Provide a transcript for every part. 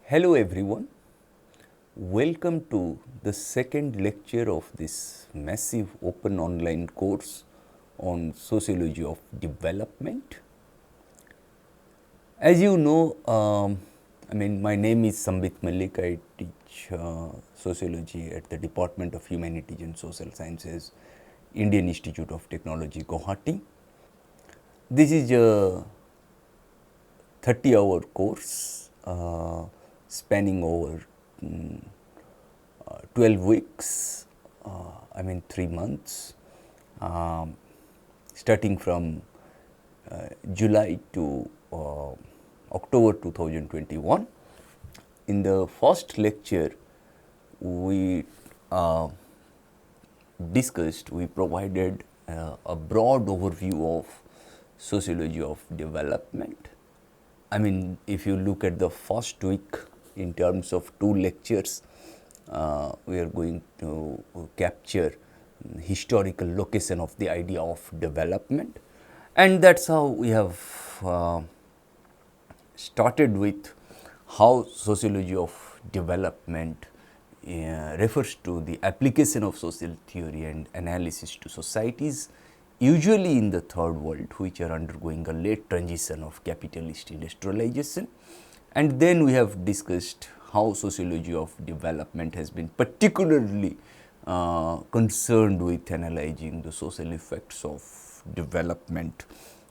Hello everyone, welcome to the second lecture of this massive open online course on Sociology of Development. As you know, my name is Sambit Mallick. I teach Sociology at the Department of Humanities and Social Sciences, Indian Institute of Technology, Guwahati. This is a 30-hour course spanning over 12 weeks, 3 months, starting from July to October 2021. In the first lecture, we provided a broad overview of sociology of development. If you look at the first week in terms of 2 lectures, we are going to capture historical location of the idea of development, and that's how we have started with how sociology of development refers to the application of social theory and analysis to societies, usually in the third world, which are undergoing a late transition of capitalist industrialization. And then we have discussed how sociology of development has been particularly concerned with analyzing the social effects of development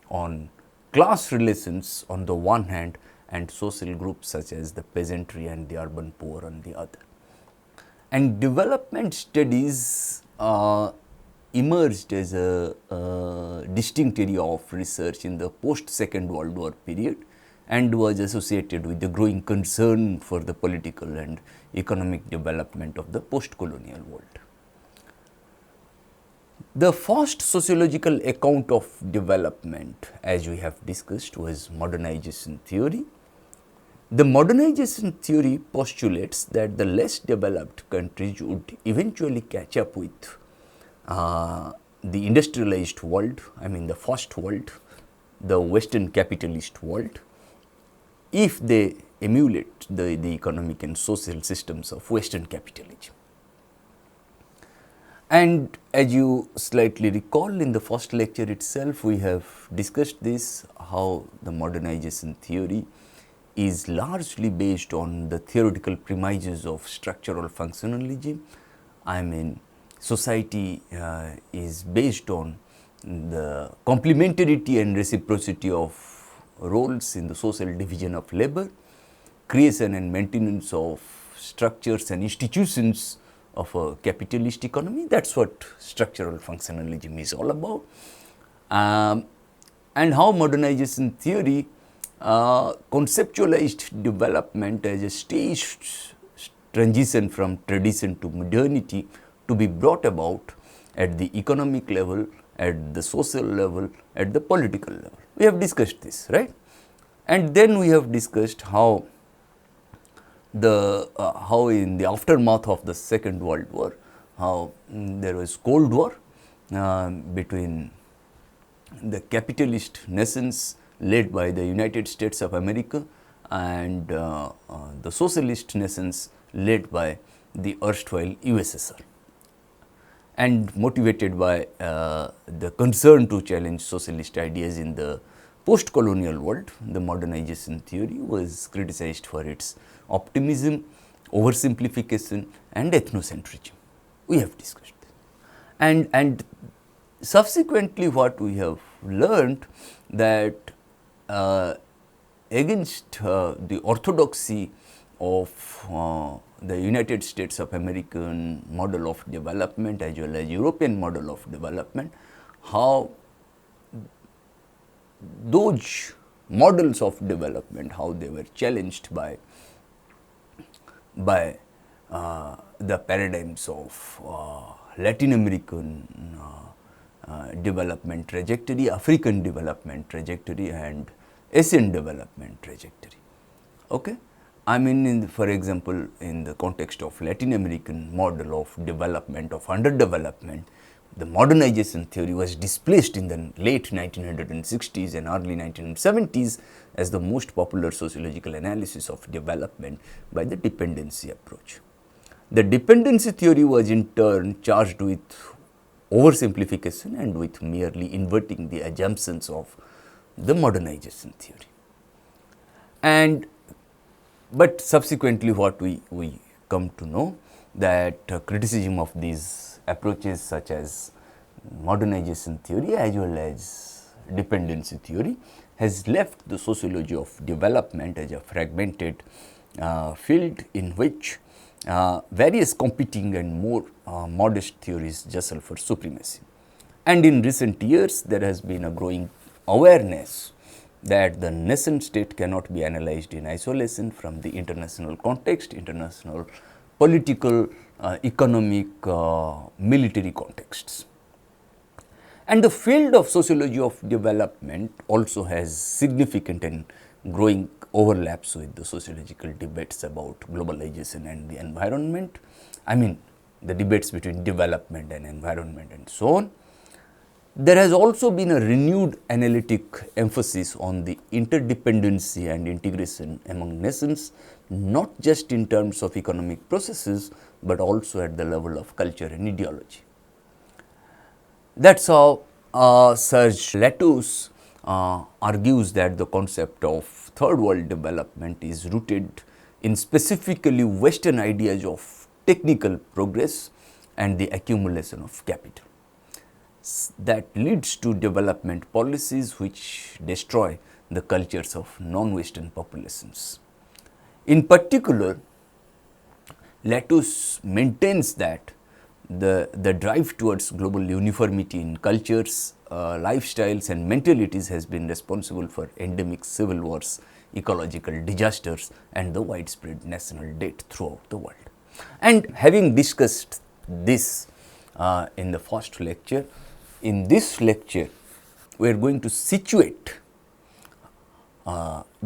on class relations on the one hand and social groups such as the peasantry and the urban poor on the other. And development studies emerged as a distinct area of research in the post-Second World War period and was associated with the growing concern for the political and economic development of the post-colonial world. The first sociological account of development, as we have discussed, was modernization theory. The modernization theory postulates that the less developed countries would eventually catch up with the industrialized world, the first world, the Western capitalist world, if they emulate the economic and social systems of Western capitalism. And as you slightly recall, in the first lecture itself, we have discussed this, how the modernization theory is largely based on the theoretical premises of structural functionalism. Society is based on the complementarity and reciprocity of roles in the social division of labor, creation and maintenance of structures and institutions of a capitalist economy. That's what structural functionalism is all about. And how modernization theory conceptualized development as a staged transition from tradition to modernity to be brought about at the economic level, at the social level, at the political level. We have discussed this, right? And then we have discussed how in the aftermath of the Second World War, how there was Cold War between the capitalist nations led by the United States of America and the socialist nations led by the erstwhile USSR, and motivated by the concern to challenge socialist ideas in the post-colonial world. The modernization theory was criticized for its optimism, oversimplification and ethnocentrism. We have discussed this. And subsequently what we have learned that against the orthodoxy of the United States of American model of development as well as European model of development, how those models of development, how they were challenged by the paradigms of Latin American development trajectory, African development trajectory and Asian development trajectory. Okay? For example, in the context of Latin American model of development, of underdevelopment, the modernization theory was displaced in the late 1960s and early 1970s as the most popular sociological analysis of development by the dependency approach. The dependency theory was in turn charged with oversimplification and with merely inverting the assumptions of the modernization theory. But subsequently what we come to know that criticism of these approaches such as modernization theory as well as dependency theory has left the sociology of development as a fragmented field in which various competing and more modest theories jostle for supremacy. And in recent years, there has been a growing awareness that the nation state cannot be analyzed in isolation from the international context, international political, economic, military contexts. And the field of sociology of development also has significant and growing overlaps with the sociological debates about globalization and the environment. I mean, the debates between development and environment and so on. There has also been a renewed analytic emphasis on the interdependency and integration among nations, not just in terms of economic processes, but also at the level of culture and ideology. That's how Serge Latouche argues that the concept of third world development is rooted in specifically Western ideas of technical progress and the accumulation of capital. That leads to development policies which destroy the cultures of non-Western populations. In particular, Latouche maintains that the drive towards global uniformity in cultures, lifestyles and mentalities has been responsible for endemic civil wars, ecological disasters and the widespread national debt throughout the world. And having discussed this in the first lecture, in this lecture we are going to situate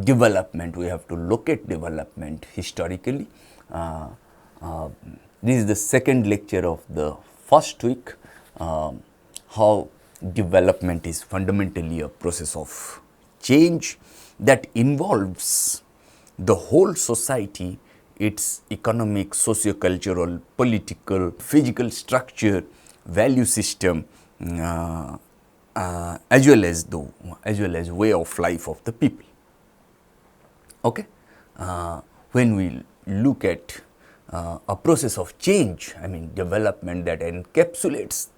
development. We have to look at development historically. This is the second lecture of the first week, how development is fundamentally a process of change that involves the whole society, its economic, socio-cultural, political, physical structure, value system, as well as way of life of the people. Okay, when we look at a process of change, I mean development that encapsulates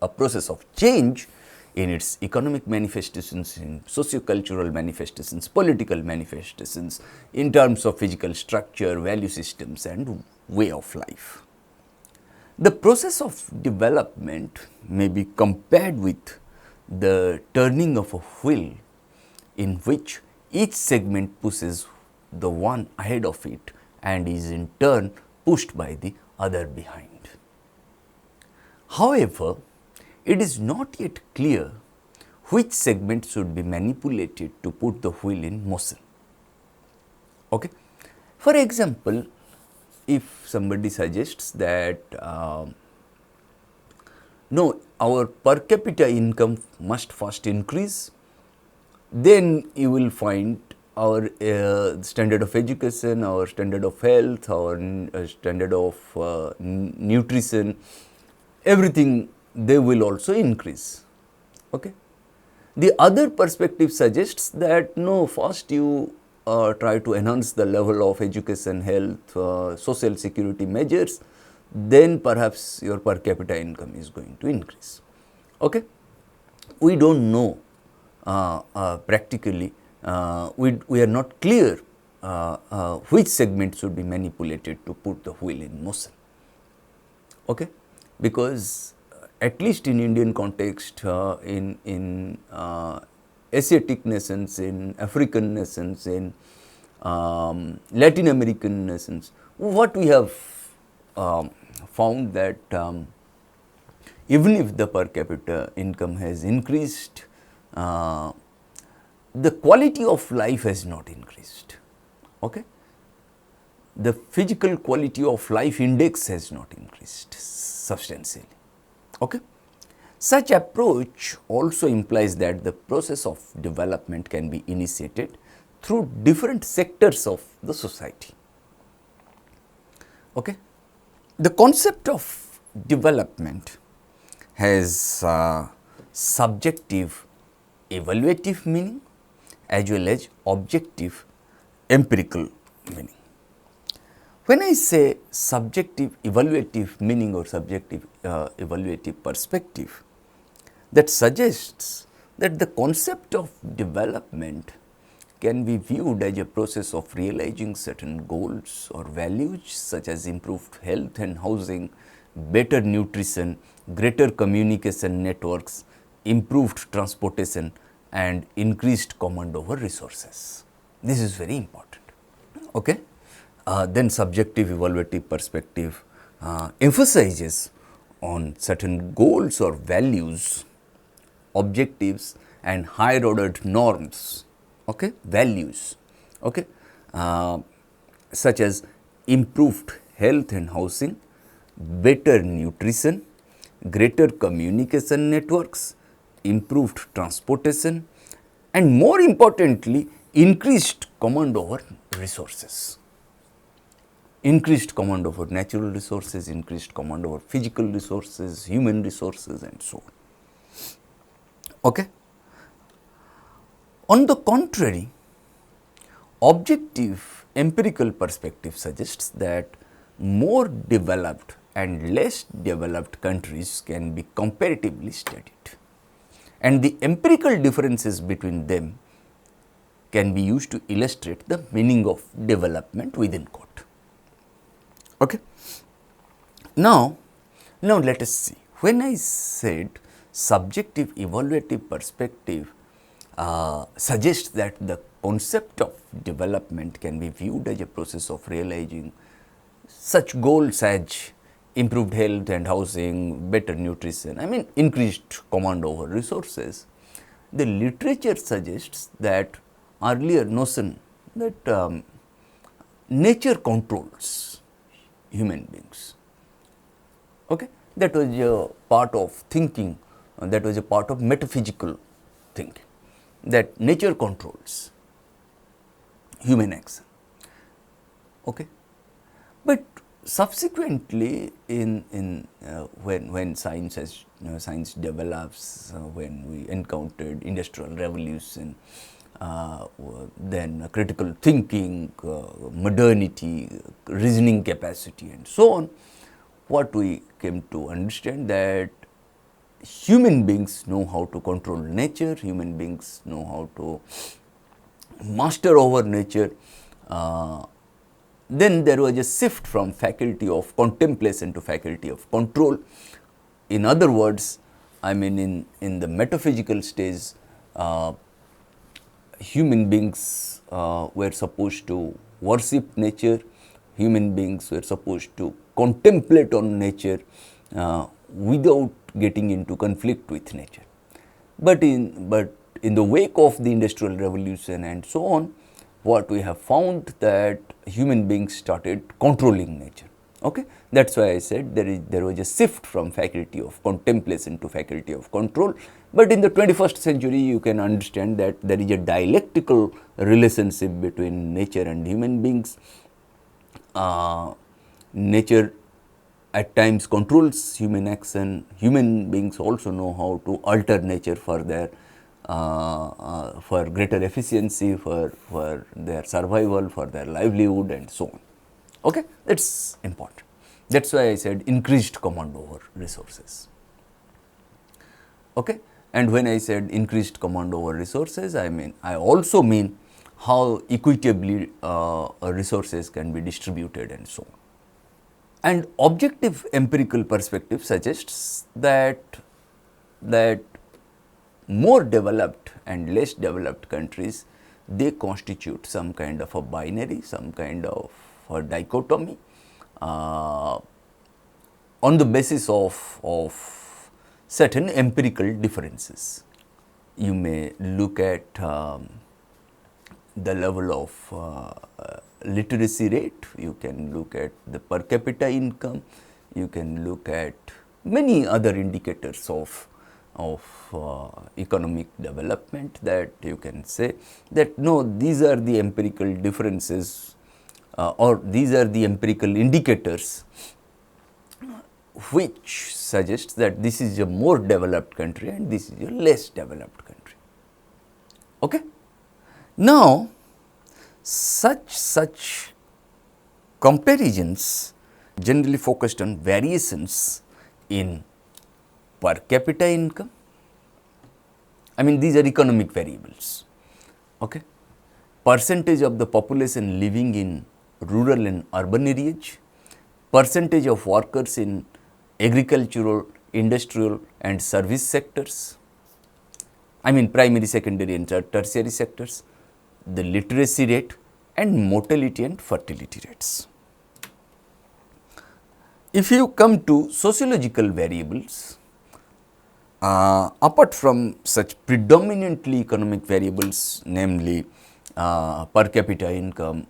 a process of change in its economic manifestations, in socio-cultural manifestations, political manifestations, in terms of physical structure, value systems and way of life. The process of development may be compared with the turning of a wheel in which each segment pushes the one ahead of it and is in turn pushed by the other behind. However, it is not yet clear which segment should be manipulated to put the wheel in motion. Okay? For example, if somebody suggests that no, our per capita income must first increase, then you will find our standard of education, our standard of health, our standard of nutrition, everything they will also increase. Okay? The other perspective suggests that no, first you try to enhance the level of education, health, social security measures, then perhaps your per capita income is going to increase. Okay? We do not know practically, we are not clear which segment should be manipulated to put the wheel in motion. Okay? Because at least in Indian context, in Asiatic nations, in African nations, in Latin American nations, what we have found that even if the per capita income has increased, the quality of life has not increased. Okay? The physical quality of life index has not increased substantially. Okay? Such approach also implies that the process of development can be initiated through different sectors of the society. Okay. The concept of development has subjective evaluative meaning as well as objective empirical meaning. When I say subjective evaluative meaning or subjective evaluative perspective, that suggests that the concept of development can be viewed as a process of realizing certain goals or values such as improved health and housing, better nutrition, greater communication networks, improved transportation and increased command over resources. This is very important. Okay. Then subjective evaluative perspective emphasizes on certain goals or values, objectives and higher ordered norms, okay, values, okay, such as improved health and housing, better nutrition, greater communication networks, improved transportation and more importantly increased command over resources. Increased command over natural resources, increased command over physical resources, human resources and so on. Okay. On the contrary, objective empirical perspective suggests that more developed and less developed countries can be comparatively studied, and the empirical differences between them can be used to illustrate the meaning of development within quote. Okay. Now let us see, when I said subjective evaluative perspective suggests that the concept of development can be viewed as a process of realizing such goals as improved health and housing, better nutrition, I mean increased command over resources, the literature suggests that earlier notion that nature controls human beings. Okay. That was a part of thinking, that was a part of metaphysical thinking, that nature controls human action. Okay. But subsequently when science has science develops, when we encountered industrial revolution, then critical thinking, modernity, reasoning capacity and so on, what we came to understand that human beings know how to control nature, human beings know how to master over nature. Then there was a shift from faculty of contemplation to faculty of control. In other words, I mean in the metaphysical stage, human beings were supposed to worship nature, human beings were supposed to contemplate on nature without getting into conflict with nature. But in the wake of the industrial revolution and so on, what we have found that human beings started controlling nature. Okay? That is why I said there was a shift from faculty of contemplation to faculty of control. But in the 21st century, you can understand that there is a dialectical relationship between nature and human beings. Nature at times controls human action, human beings also know how to alter nature for their for greater efficiency, for their survival, for their livelihood and so on. Okay? That is important. That is why I said increased command over resources. Okay? And when I said increased command over resources, I also mean how equitably resources can be distributed and so on. And objective empirical perspective suggests that more developed and less developed countries, they constitute some kind of a binary, some kind of a dichotomy on the basis of certain empirical differences. You may look at the level of literacy rate, you can look at the per capita income, you can look at many other indicators of of economic development, that you can say that no, these are the empirical differences or these are the empirical indicators which suggests that this is a more developed country and this is a less developed country. Okay? Now, such comparisons generally focused on variations in per capita income. I mean, these are economic variables. Okay? Percentage of the population living in rural and urban areas, percentage of workers in agricultural, industrial and service sectors, I mean primary, secondary and tertiary sectors, the literacy rate and mortality and fertility rates. If you come to sociological variables, apart from such predominantly economic variables, namely per capita income,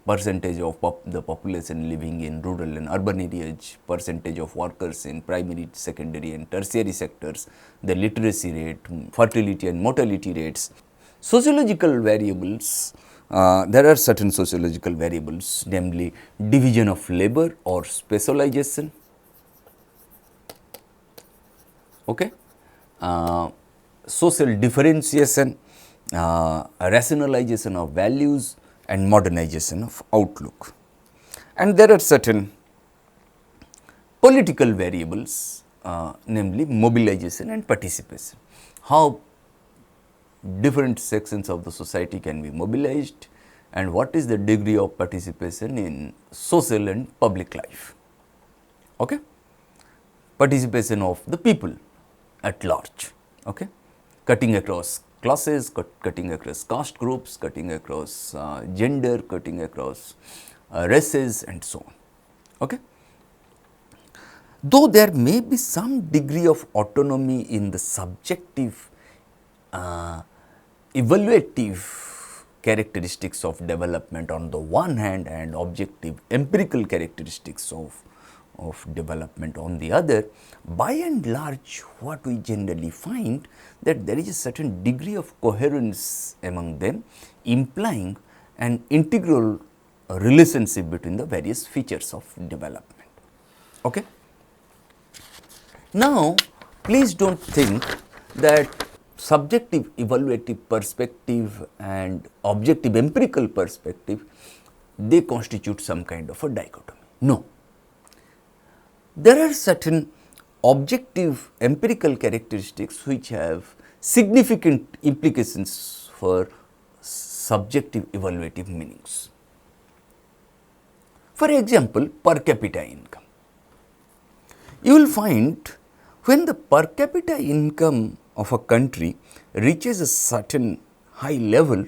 percentage of the population living in rural and urban areas, percentage of workers in primary, secondary and tertiary sectors, the literacy rate, fertility and mortality rates. Sociological variables, there are certain sociological variables, namely division of labor or specialization, okay? Social differentiation, rationalization of values and modernization of outlook. And there are certain political variables, namely mobilization and participation, how different sections of the society can be mobilized and what is the degree of participation in social and public life. Okay? Participation of the people at large, okay? Cutting across classes, cutting across caste groups, cutting across gender, cutting across races and so on. Okay? Though there may be some degree of autonomy in the subjective evaluative characteristics of development on the one hand and objective empirical characteristics of development on the other, by and large what we generally find that there is a certain degree of coherence among them, implying an integral relationship between the various features of development. Okay? Now, please do not think that subjective evaluative perspective and objective empirical perspective, they constitute some kind of a dichotomy. No. There are certain objective empirical characteristics which have significant implications for subjective evaluative meanings. For example, per capita income. You will find when the per capita income of a country reaches a certain high level,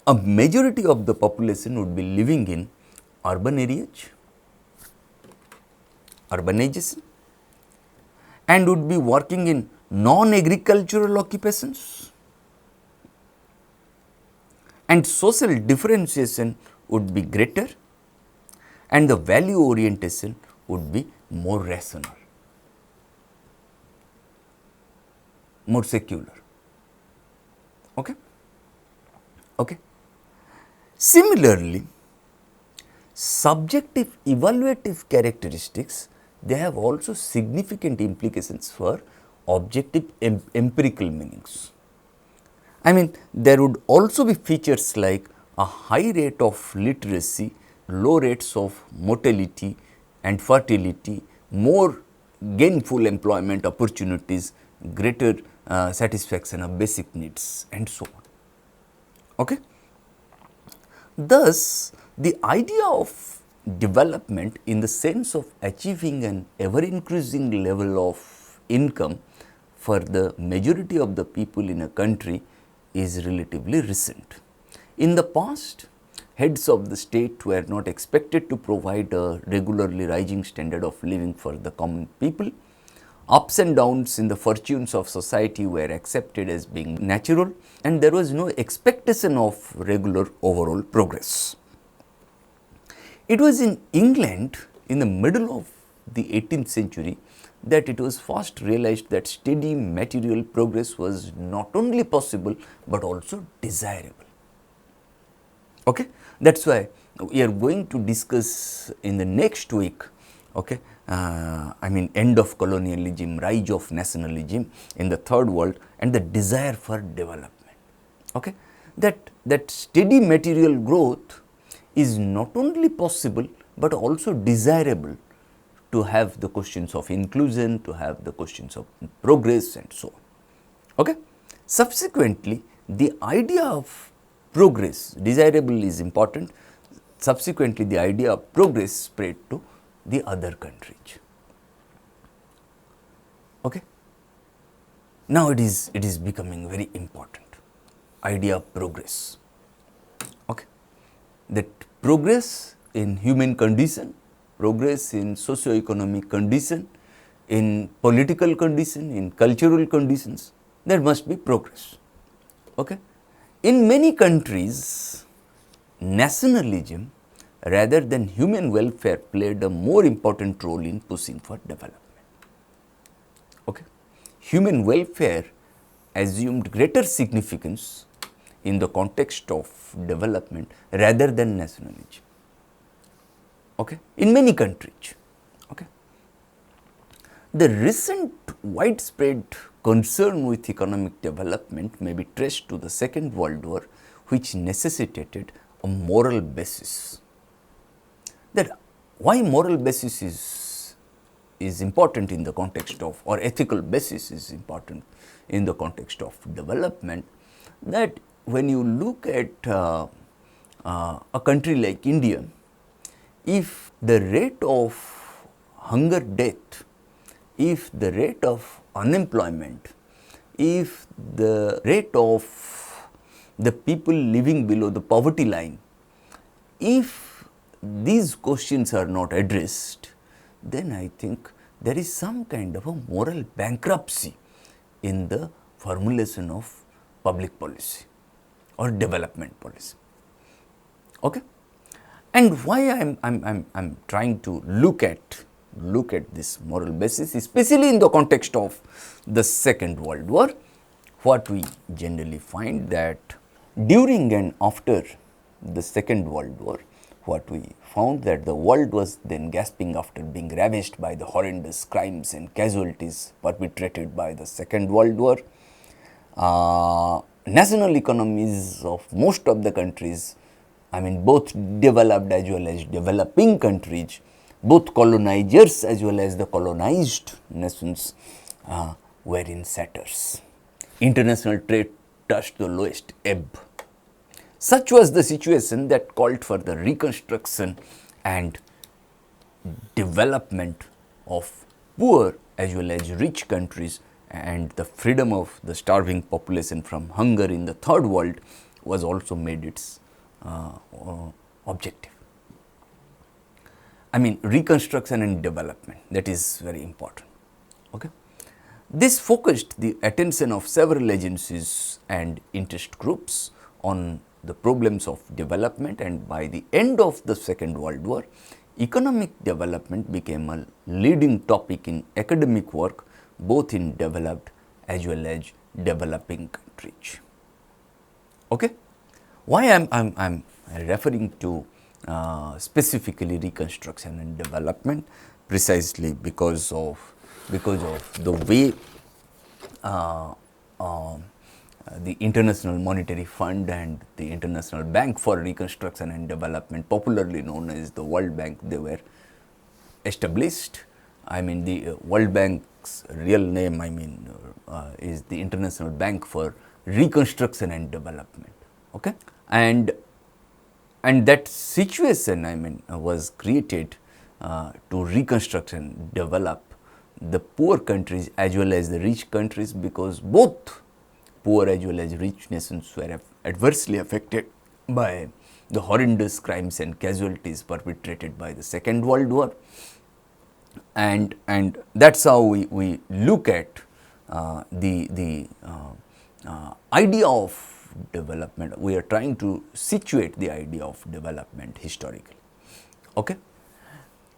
a majority of the population would be living in urban areas, urbanization, and would be working in non-agricultural occupations, and social differentiation would be greater and the value orientation would be more rational, more secular. Okay? Okay. Similarly, subjective evaluative characteristics, they have also significant implications for objective empirical meanings. I mean, there would also be features like a high rate of literacy, low rates of mortality and fertility, more gainful employment opportunities, greater satisfaction of basic needs and so on. Okay? Thus, the idea of development in the sense of achieving an ever increasing level of income for the majority of the people in a country is relatively recent. In the past, heads of the state were not expected to provide a regularly rising standard of living for the common people. Ups and downs in the fortunes of society were accepted as being natural, and there was no expectation of regular overall progress. It was in England in the middle of the 18th century that it was first realized that steady material progress was not only possible, but also desirable. Okay? That is why we are going to discuss in the next week, okay, I mean end of colonialism, rise of nationalism in the third world, and the desire for development. Okay? That steady material growth is not only possible, but also desirable to have the questions of inclusion, to have the questions of progress and so on. Okay? Subsequently, the idea of progress, desirable is important, subsequently the idea of progress spread to the other countries. Okay? Now it is becoming very important, idea of progress. Okay? That progress in human condition, progress in socio-economic condition, in political condition, in cultural conditions, there must be progress. Okay? In many countries, nationalism rather than human welfare played a more important role in pushing for development. Okay? Human welfare assumed greater significance in the context of development rather than nationalism. Okay? In many countries. Okay? The recent widespread concern with economic development may be traced to the Second World War, which necessitated a moral basis. That why moral basis is important in the context of, or ethical basis is important in the context of development, that when you look at a country like India, if the rate of hunger death, if the rate of unemployment, if the rate of the people living below the poverty line, if these questions are not addressed, then I think there is some kind of a moral bankruptcy in the formulation of public policy or development policy. Okay? And why I'm trying to look at this moral basis, especially in the context of the Second World War, what we generally find that during and after the Second World War, what we found that the world was then gasping after being ravaged by the horrendous crimes and casualties perpetrated by the Second World War. National economies of most of the countries, I mean both developed as well as developing countries, both colonizers as well as the colonized nations were in tatters. International trade touched the lowest ebb. Such was the situation that called for the reconstruction and development of poor as well as rich countries, and the freedom of the starving population from hunger in the third world was also made its objective. I mean reconstruction and development, that is very important. Okay? This focused the attention of several agencies and interest groups on the problems of development, and by the end of the Second World War, economic development became a leading topic in academic work both in developed as well as developing countries. Okay? Why I'm referring to specifically reconstruction and development? Precisely because of the way the International Monetary Fund and the International Bank for Reconstruction and Development, popularly known as the World Bank, they were established. I mean the World Bank's real name, I mean is the International Bank for Reconstruction and Development. Okay? And that situation, I mean, was created to reconstruct and develop the poor countries as well as the rich countries, because both poor as well as rich nations were adversely affected by the horrendous crimes and casualties perpetrated by the Second World War. And that's how we look at the idea of development. We are trying to situate the idea of development historically. Okay?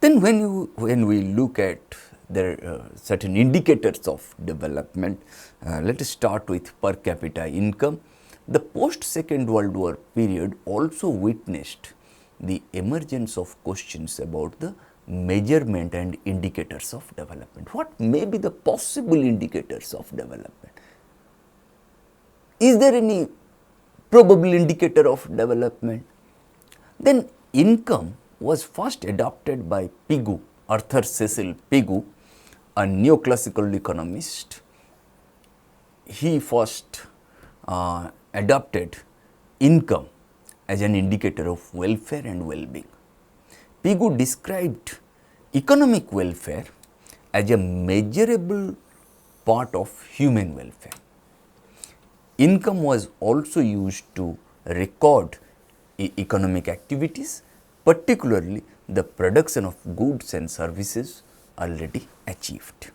Then when we look at there are certain indicators of development. Let us start with per capita income. The post-Second World War period also witnessed the emergence of questions about the measurement and indicators of development. What may be the possible indicators of development? Is there any probable indicator of development? Then income was first adopted by Pigou, Arthur Cecil Pigou, a neoclassical economist. He first adopted income as an indicator of welfare and well-being. Pigou described economic welfare as a measurable part of human welfare. Income was also used to record economic activities, particularly the production of goods and services already achieved.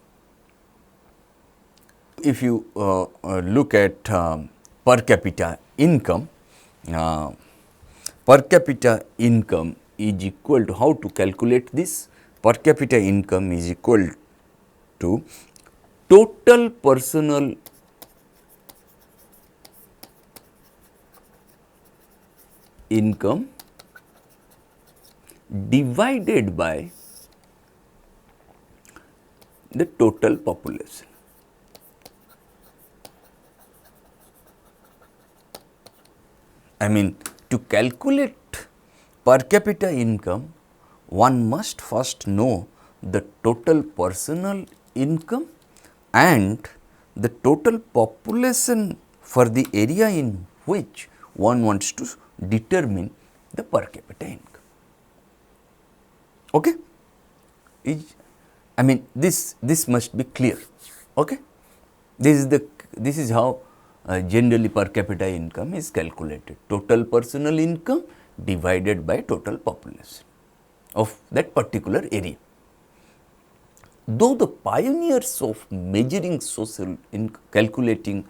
If you look at per capita income is equal to, how to calculate this? Per capita income is equal to total personal income divided by the total population. I mean, to calculate per capita income, one must first know the total personal income and the total population for the area in which one wants to determine the per capita income. Okay? I mean, this must be clear. Okay? This is how generally per capita income is calculated. Total personal income divided by total population of that particular area. Though the pioneers of measuring calculating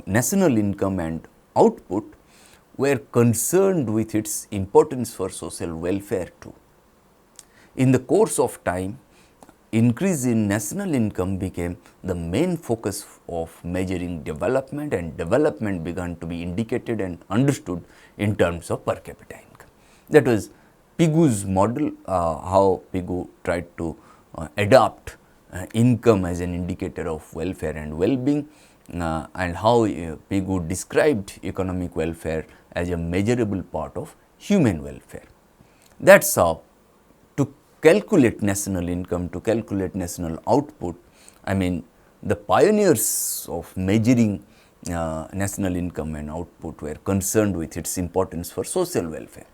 national income and output were concerned with its importance for social welfare too. In the course of time, increase in national income became the main focus of measuring development, and development began to be indicated and understood in terms of per capita income. That was Pigou's model, how Pigou tried to adopt income as an indicator of welfare and well-being, and how Pigou described economic welfare as a measurable part of human welfare. That is how to calculate national income, to calculate national output, I mean, the pioneers of measuring national income and output were concerned with its importance for social welfare.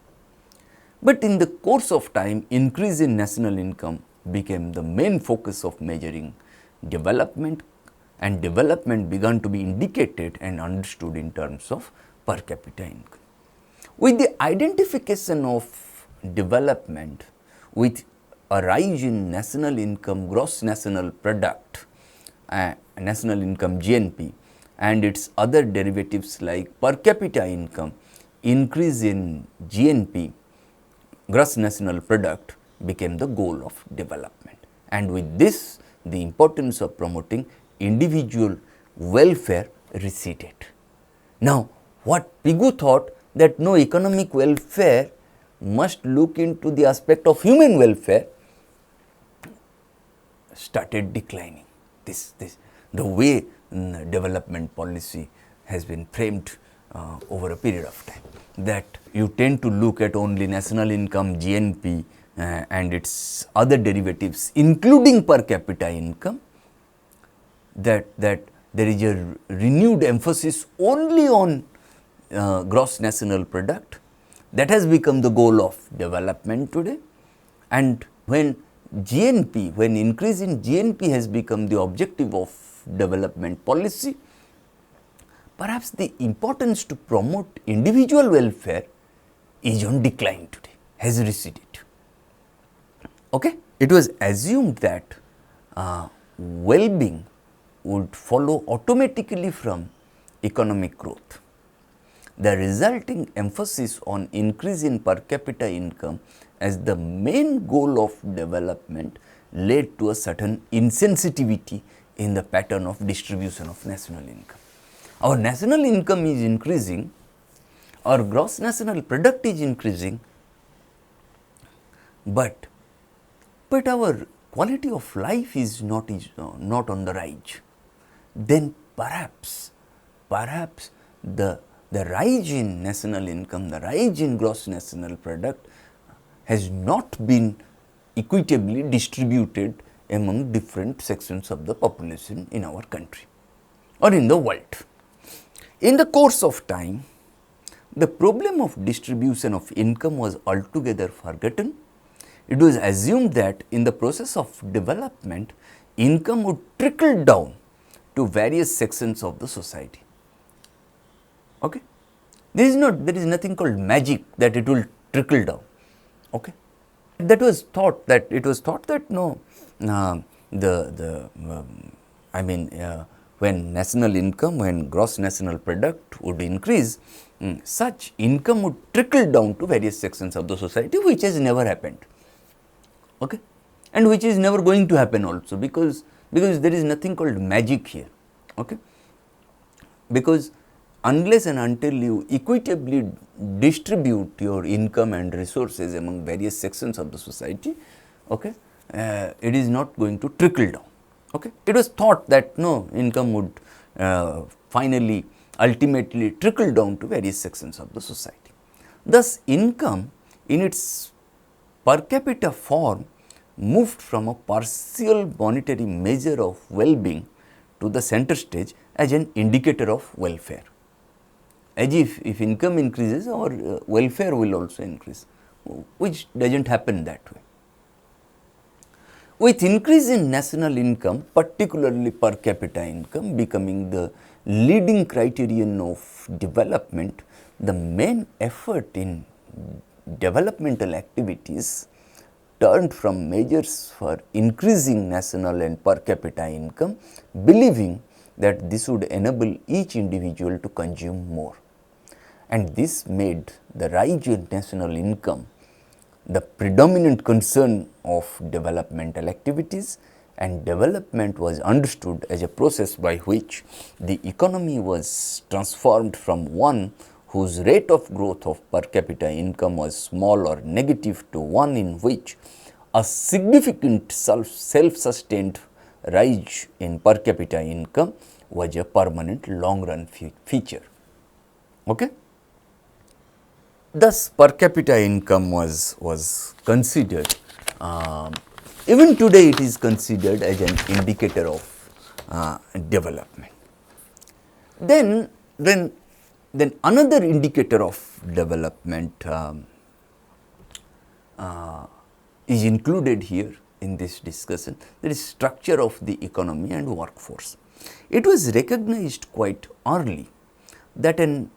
But in the course of time, increase in national income became the main focus of measuring development, and development began to be indicated and understood in terms of per capita income. With the identification of development with a rise in national income, gross national product, national income GNP, and its other derivatives like per capita income, increase in GNP, gross national product, became the goal of development. And with this, the importance of promoting individual welfare receded. Now, what Pigou thought, that no, economic welfare must look into the aspect of human welfare, started declining. The way development policy has been framed over a period of time, that you tend to look at only national income, GNP, and its other derivatives, including per capita income, that there is a renewed emphasis only on gross national product. That has become the goal of development today. And when increase in GNP has become the objective of development policy, perhaps the importance to promote individual welfare is on decline today, has receded. Okay? It was assumed that well-being would follow automatically from economic growth. The resulting emphasis on increase in per capita income as the main goal of development led to a certain insensitivity in the pattern of distribution of national income. Our national income is increasing, our gross national product is increasing, but our quality of life is not on the rise. Then perhaps the rise in national income, the rise in gross national product has not been equitably distributed among different sections of the population in our country or in the world. In the course of time, the problem of distribution of income was altogether forgotten. It was assumed that in the process of development, income would trickle down to various sections of the society. Okay? There is nothing called magic that it will trickle down. Okay? That was thought that no, when national income, when gross national product would increase, such income would trickle down to various sections of the society, which has never happened. Okay? And which is never going to happen also, because there is nothing called magic here. Okay? Because unless and until you equitably distribute your income and resources among various sections of the society, okay, it is not going to trickle down. Okay? It was thought that no, income would ultimately trickle down to various sections of the society. Thus, income in its per capita form moved from a partial monetary measure of well-being to the center stage as an indicator of welfare. As if income increases, our welfare will also increase, which does not happen that way. With increase in national income, particularly per capita income becoming the leading criterion of development, the main effort in developmental activities turned from measures for increasing national and per capita income, believing that this would enable each individual to consume more. And this made the rise in national income the predominant concern of developmental activities, and development was understood as a process by which the economy was transformed from one whose rate of growth of per capita income was small or negative to one in which a significant self-sustained rise in per capita income was a permanent long-run feature. Okay? Thus, per capita income was considered, even today it is considered as an indicator of development. Then another indicator of development is included here in this discussion, that is structure of the economy and workforce. It was recognized quite early that an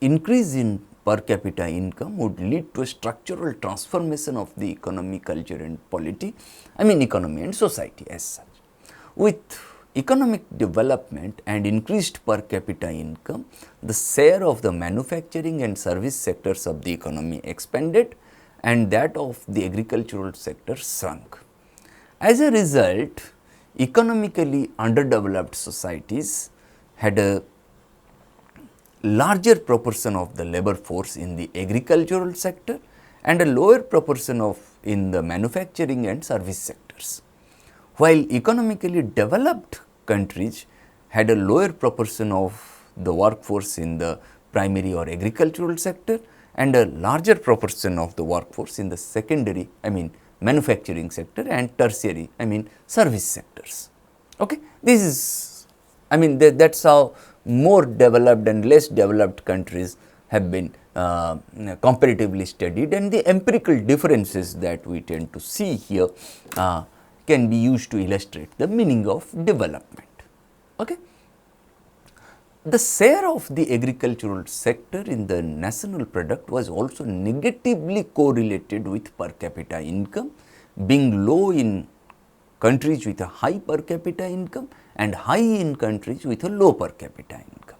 increase in per capita income would lead to a structural transformation of the economy, culture and polity, economy and society as such. With economic development and increased per capita income, the share of the manufacturing and service sectors of the economy expanded and that of the agricultural sector shrunk. As a result, economically underdeveloped societies had a larger proportion of the labor force in the agricultural sector and a lower proportion in the manufacturing and service sectors, while economically developed countries had a lower proportion of the workforce in the primary or agricultural sector and a larger proportion of the workforce in the secondary, manufacturing sector and tertiary, service sectors. Okay? This is, that is how more developed and less developed countries have been comparatively studied, and the empirical differences that we tend to see here can be used to illustrate the meaning of development. Okay? The share of the agricultural sector in the national product was also negatively correlated with per capita income, being low in countries with a high per capita income and high in countries with a low per capita income.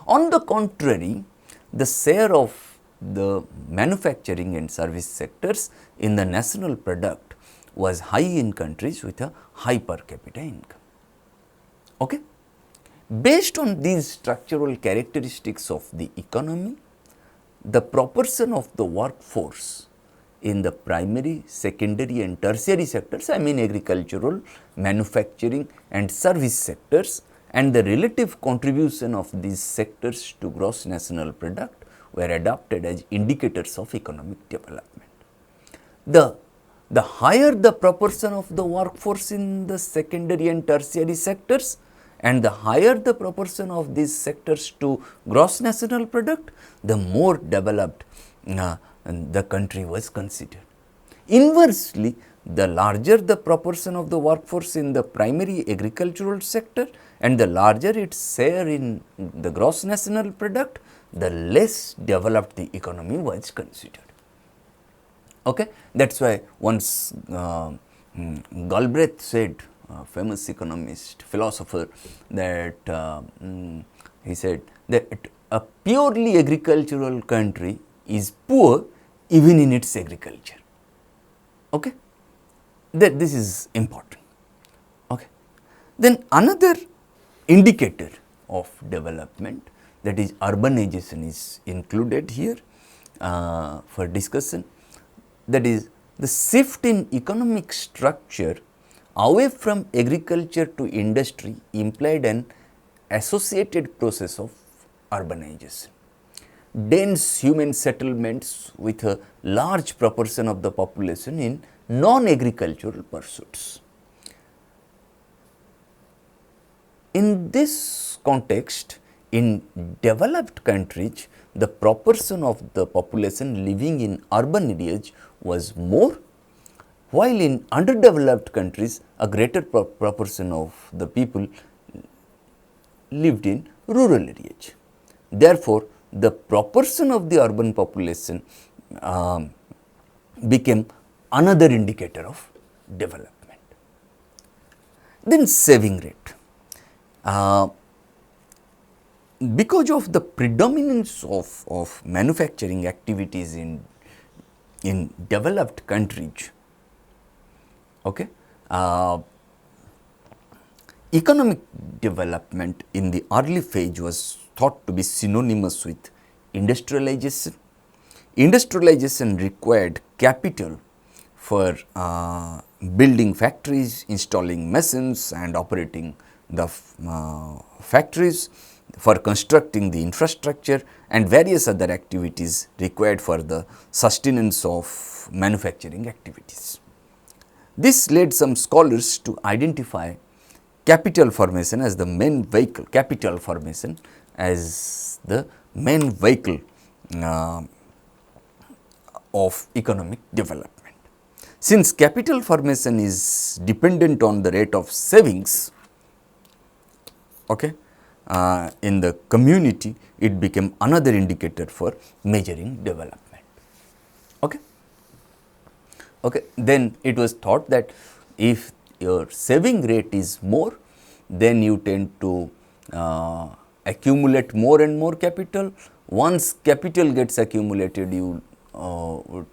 On the contrary, the share of the manufacturing and service sectors in the national product was high in countries with a high per capita income. Okay? Based on these structural characteristics of the economy, the proportion of the workforce in the primary, secondary and tertiary sectors, I mean agricultural, manufacturing and service sectors, and the relative contribution of these sectors to gross national product were adopted as indicators of economic development. The higher the proportion of the workforce in the secondary and tertiary sectors, and the higher the proportion of these sectors to gross national product, the more developed the country was considered. Inversely, the larger the proportion of the workforce in the primary agricultural sector and the larger its share in the gross national product, the less developed the economy was considered. Okay? That is why once Galbraith said, famous economist, philosopher, that he said that a purely agricultural country is poor even in its agriculture. Okay? That this is important. Okay. Then another indicator of development, that is urbanization, is included here for discussion. That is, the shift in economic structure away from agriculture to industry implied an associated process of urbanization. Dense human settlements with a large proportion of the population in non-agricultural pursuits. In this context, in developed countries, the proportion of the population living in urban areas was more, while in underdeveloped countries, a greater proportion of the people lived in rural areas. Therefore, the proportion of the urban population became another indicator of development. Then saving rate. Because of the predominance of manufacturing activities in developed countries, okay, economic development in the early phase was thought to be synonymous with industrialization. Industrialization required capital for building factories, installing machines and operating the factories, for constructing the infrastructure and various other activities required for the sustenance of manufacturing activities. This led some scholars to identify capital formation as the main vehicle, capital formation as the main vehicle of economic development. Since capital formation is dependent on the rate of savings, okay, in the community, it became another indicator for measuring development. Okay. Okay. Then it was thought that if your saving rate is more, then you tend to accumulate more and more capital. Once capital gets accumulated, you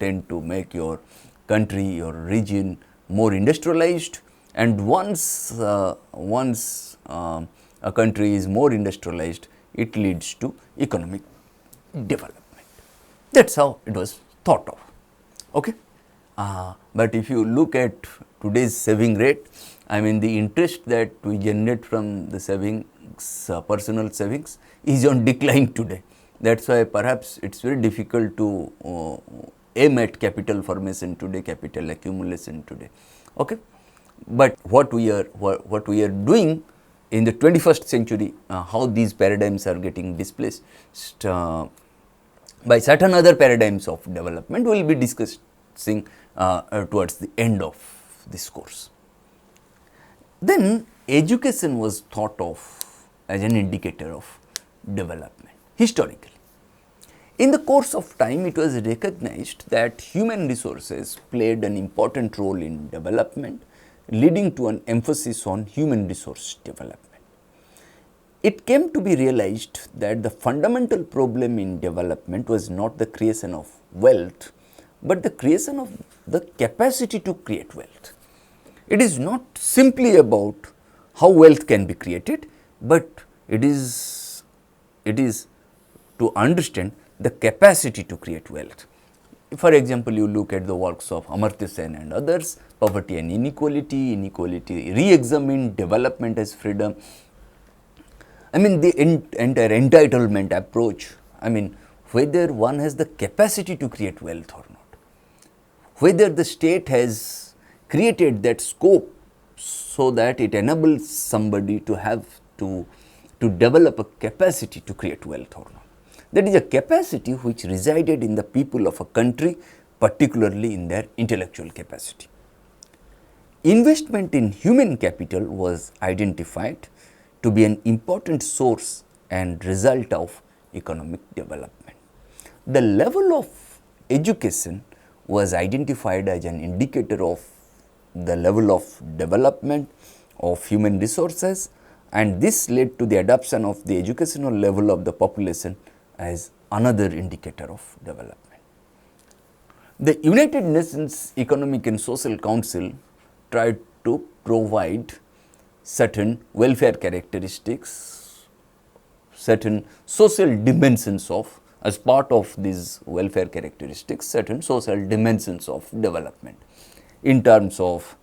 tend to make your country, your region more industrialized, and once a country is more industrialized, it leads to economic development. That is how it was thought of. Okay? But if you look at today's saving rate, I mean the interest that we generate from the savings, personal savings, is on decline today. That is why perhaps it is very difficult to aim at capital formation today, capital accumulation today. Okay? But what we are doing in the 21st century, how these paradigms are getting displaced by certain other paradigms of development, we will be discussing towards the end of this course. Then education was thought of as an indicator of development historically. In the course of time, it was recognized that human resources played an important role in development, leading to an emphasis on human resource development. It came to be realized that the fundamental problem in development was not the creation of wealth, but the creation of the capacity to create wealth. It is not simply about how wealth can be created, but it is to understand the capacity to create wealth. For example, you look at the works of Amartya Sen and others, Poverty and Inequality, Inequality Re-examined, Development as Freedom. I mean, the entire entitlement approach, I mean, whether one has the capacity to create wealth or not, whether the state has created that scope so that it enables somebody to have to develop a capacity to create wealth or not. That is a capacity which resided in the people of a country, particularly in their intellectual capacity. Investment in human capital was identified to be an important source and result of economic development. The level of education was identified as an indicator of the level of development of human resources, and this led to the adoption of the educational level of the population as another indicator of development. The United Nations Economic and Social Council tried to provide certain welfare characteristics, certain social dimensions of, as part of these welfare characteristics, certain social dimensions of development in terms of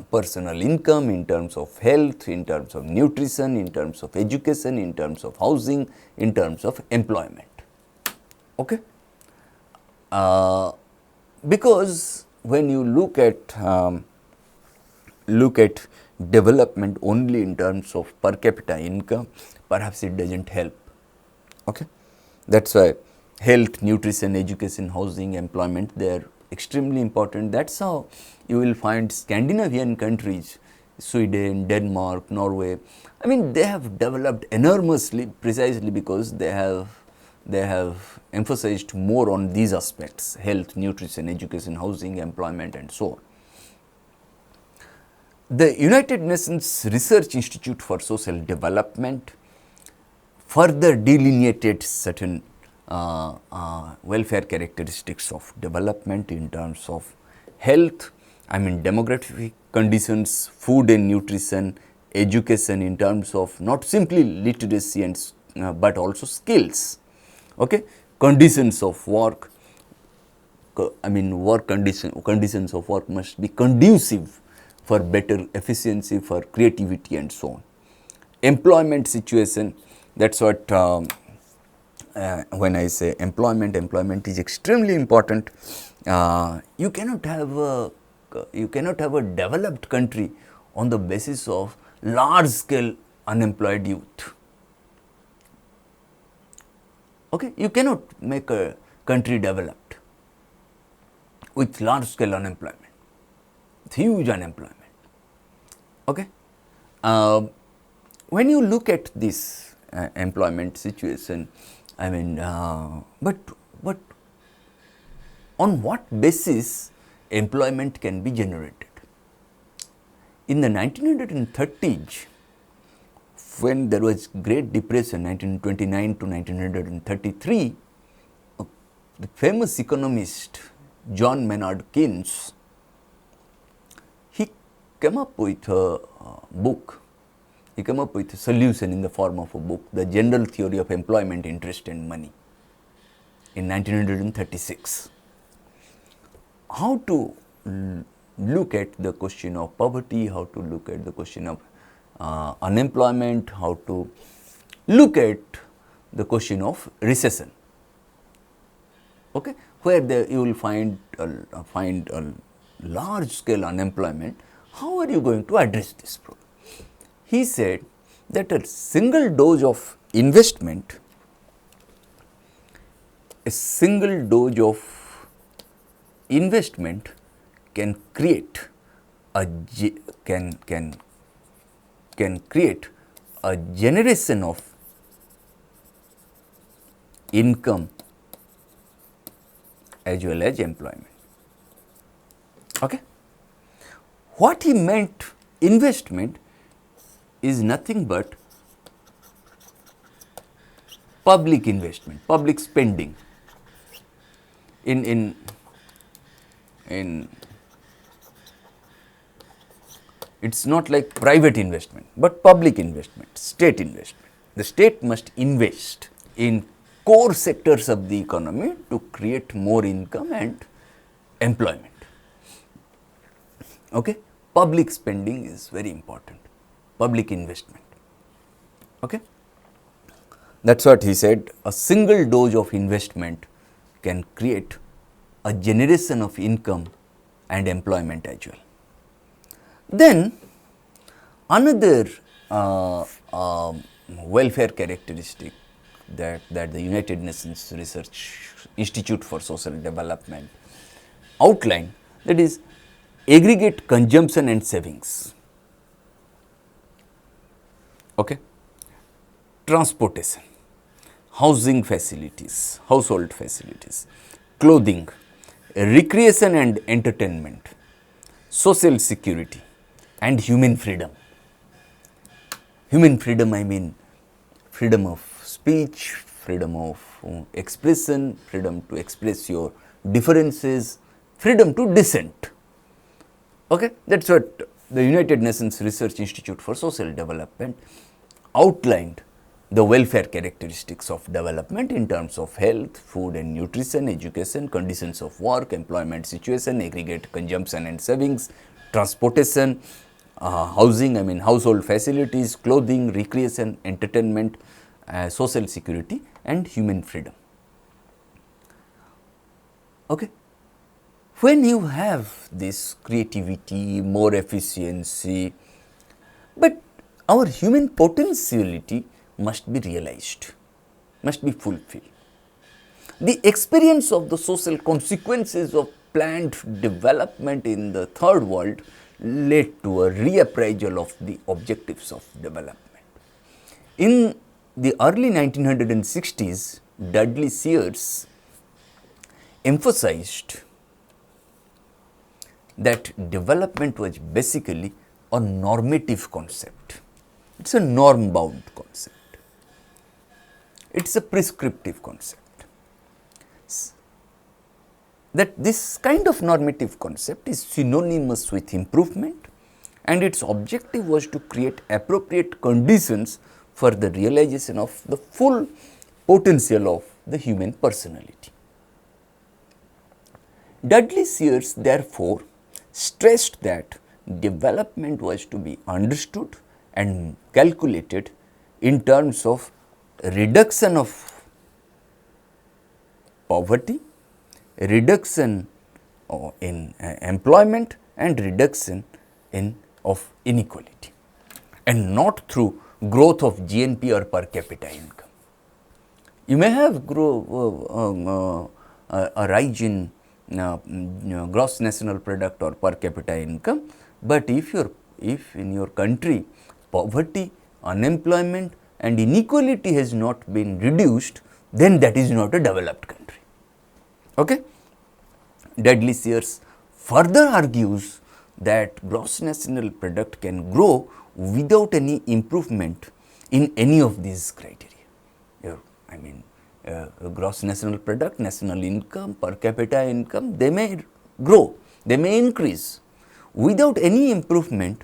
personal income, in terms of health, in terms of nutrition, in terms of education, in terms of housing, in terms of employment. Okay? Because when you look at development only in terms of per capita income, perhaps it does not help. Okay? That is why health, nutrition, education, housing, employment, they are extremely important. That is how you will find Scandinavian countries, Sweden, Denmark, Norway, I mean, they have developed enormously precisely because they have emphasized more on these aspects: health, nutrition, education, housing, employment, and so on. The United Nations Research Institute for Social Development further delineated certain welfare characteristics of development in terms of health, I mean demographic conditions, food and nutrition, education in terms of not simply literacy and but also skills, okay, conditions of work. I mean work conditions of work must be conducive for better efficiency, for creativity and so on. Employment situation, that is what when I say employment is extremely important. You cannot have a developed country on the basis of large scale unemployed youth. Okay, you cannot make a country developed with large scale unemployment, with huge unemployment. Okay, when you look at this employment situation, I mean, but on what basis employment can be generated? In the 1930s, when there was Great Depression, 1929 to 1933, the famous economist John Maynard Keynes, he came up with a book. He came up with a solution in the form of a book, The General Theory of Employment, Interest and Money, in 1936. How to look at the question of poverty, how to look at the question of unemployment, how to look at the question of recession, okay, where you will find a large scale unemployment. How are you going to address this problem? He said that a single dose of investment, can create a generation of income as well as employment. Okay? What he meant investment is nothing but public investment, public spending in in it is not like private investment, but public investment, state investment. The state must invest in core sectors of the economy to create more income and employment. Okay? Public spending is very important, public investment. Okay? That is what he said, a single dose of investment can create a generation of income and employment as well. Then another welfare characteristic that the United Nations Research Institute for Social Development outlined, that is aggregate consumption and savings. Okay? Transportation, housing facilities, household facilities, clothing, recreation and entertainment, social security and human freedom. Human freedom, I mean freedom of speech, freedom of expression, freedom to express your differences, freedom to dissent. Okay? That is what the United Nations Research Institute for Social Development outlined the welfare characteristics of development in terms of health, food and nutrition, education, conditions of work, employment situation, aggregate consumption and savings, transportation, housing, I mean household facilities, clothing, recreation, entertainment, social security and human freedom. Okay? When you have this creativity, more efficiency, but our human potentiality must be realized, must be fulfilled. The experience of the social consequences of planned development in the third world led to a reappraisal of the objectives of development. In the early 1960s, Dudley Sears emphasized that development was basically a normative concept. It is a norm bound concept. It is a prescriptive concept. That this kind of normative concept is synonymous with improvement, and its objective was to create appropriate conditions for the realization of the full potential of the human personality. Dudley Sears therefore stressed that development was to be understood and calculated in terms of reduction of poverty, reduction in employment and reduction of inequality, and not through growth of GNP or per capita income. You may have a rise in gross national product or per capita income, but if in your country poverty, unemployment and inequality has not been reduced, then that is not a developed country. Okay? Dudley Sears further argues that gross national product can grow without any improvement in any of these criteria. Gross national product, national income, per capita income, they may grow, they may increase without any improvement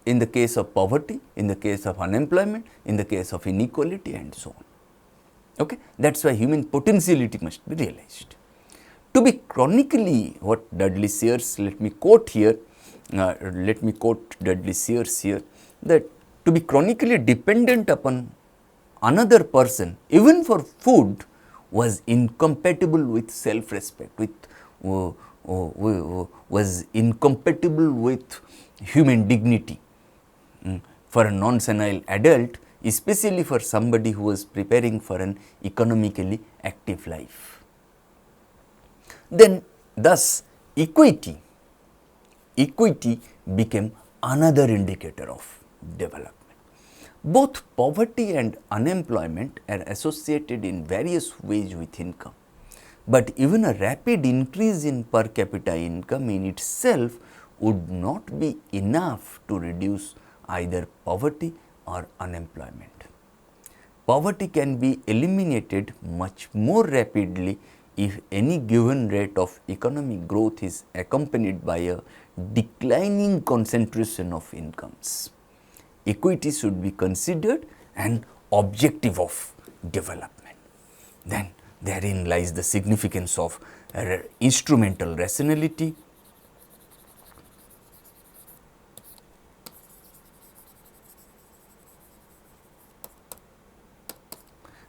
in the case of poverty, in the case of unemployment, in the case of inequality and so on. Okay? That is why human potentiality must be realized. To be chronically, what Dudley Sears, let me quote Dudley Sears here, that to be chronically dependent upon another person, even for food, was incompatible with self-respect, was incompatible with human dignity. For a non-senile adult, especially for somebody who was preparing for an economically active life. Then thus equity became another indicator of development. Both poverty and unemployment are associated in various ways with income, but even a rapid increase in per capita income in itself would not be enough to reduce either poverty or unemployment. Poverty can be eliminated much more rapidly if any given rate of economic growth is accompanied by a declining concentration of incomes, equity should be considered an objective of development. Then therein lies the significance of instrumental rationality,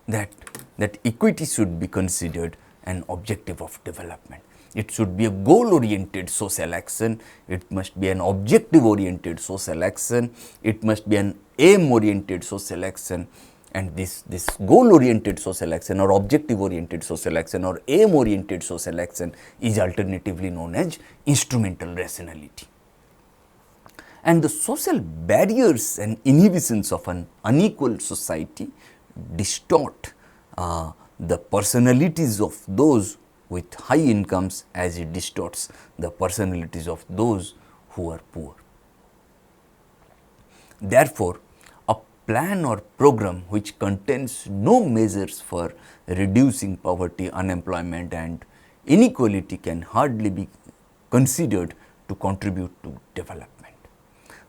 that equity should be considered an objective of development. It should be a goal oriented social action, it must be an objective oriented social action, it must be an aim oriented social action, and this goal oriented social action or objective oriented social action or aim oriented social action is alternatively known as instrumental rationality. And the social barriers and inhibitions of an unequal society distort the personalities of those with high incomes as it distorts the personalities of those who are poor. Therefore, a plan or program which contains no measures for reducing poverty, unemployment and inequality can hardly be considered to contribute to development.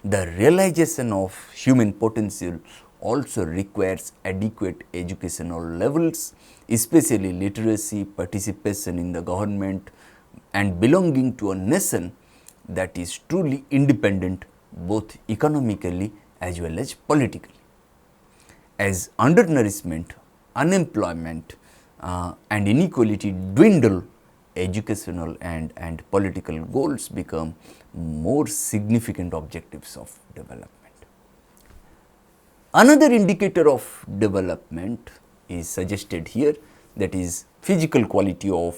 The realization of human potential also requires adequate educational levels, especially literacy, participation in the government and belonging to a nation that is truly independent both economically as well as politically. As undernourishment, unemployment and inequality dwindle, educational and political goals become more significant objectives of development. Another indicator of development is suggested here, that is physical quality of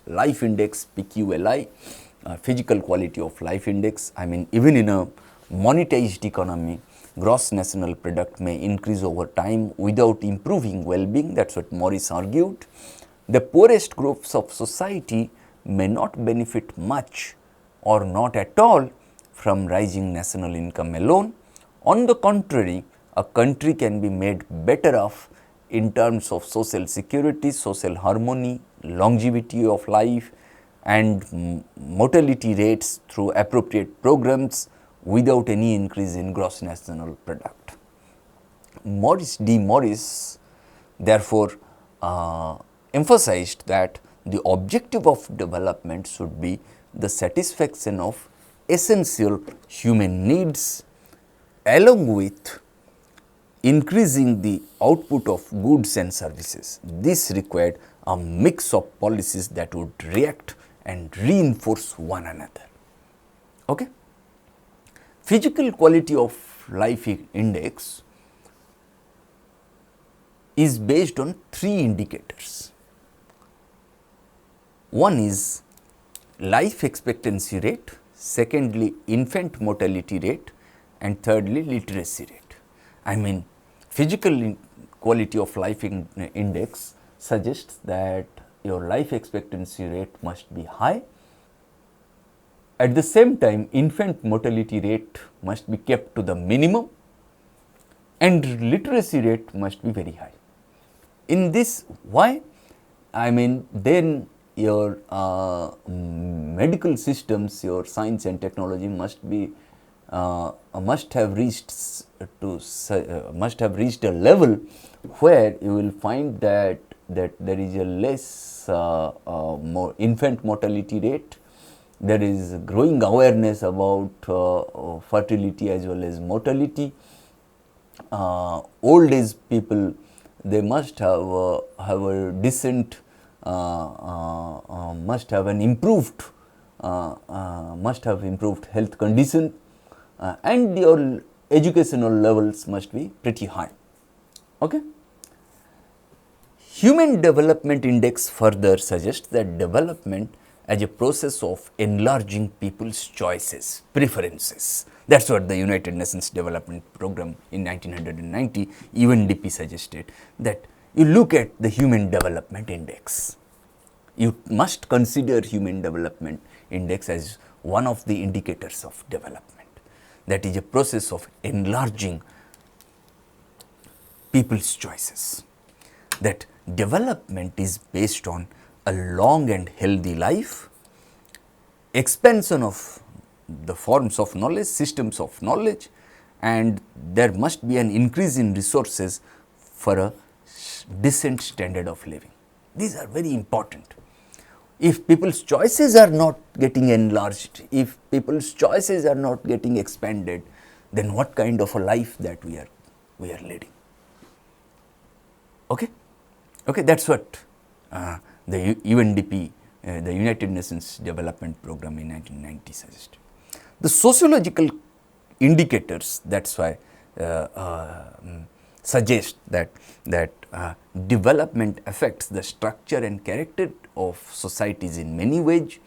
life index, PQLI, physical quality of life index. I mean, even in a monetized economy, gross national product may increase over time without improving well-being. That is what Morris argued. The poorest groups of society may not benefit much or not at all from rising national income alone. On the contrary, a country can be made better off in terms of social security, social harmony, longevity of life and mortality rates through appropriate programs without any increase in gross national product. Morris therefore emphasized that the objective of development should be the satisfaction of essential human needs along with increasing the output of goods and services. This required a mix of policies that would react and reinforce one another. Okay? Physical quality of life index is based on three indicators. One is life expectancy rate, secondly infant mortality rate and thirdly literacy rate. I mean, physical quality of life index suggests that your life expectancy rate must be high. At the same time, infant mortality rate must be kept to the minimum and literacy rate must be very high. In this, why? I mean, then your medical systems, your science and technology must have reached a level where you will find that there is a less more infant mortality rate. There is growing awareness about fertility as well as mortality. Old age people, they must have a decent, must have improved health condition, and your educational levels must be pretty high. Okay? Human Development Index further suggests that development as a process of enlarging people's choices, preferences. That is what the United Nations Development Program in 1990, UNDP suggested, that you look at the Human Development Index. You must consider Human Development Index as one of the indicators of development. That is a process of enlarging people's choices. That development is based on a long and healthy life, expansion of the forms of knowledge, systems of knowledge, and there must be an increase in resources for a decent standard of living. These are very important. If people's choices are not getting enlarged, if people's choices are not getting expanded, then what kind of a life that we are leading? Okay, that's what the UNDP, the United Nations Development Program in 1990 suggested. The sociological indicators, that's why suggest that development affects the structure and character of societies in many ways.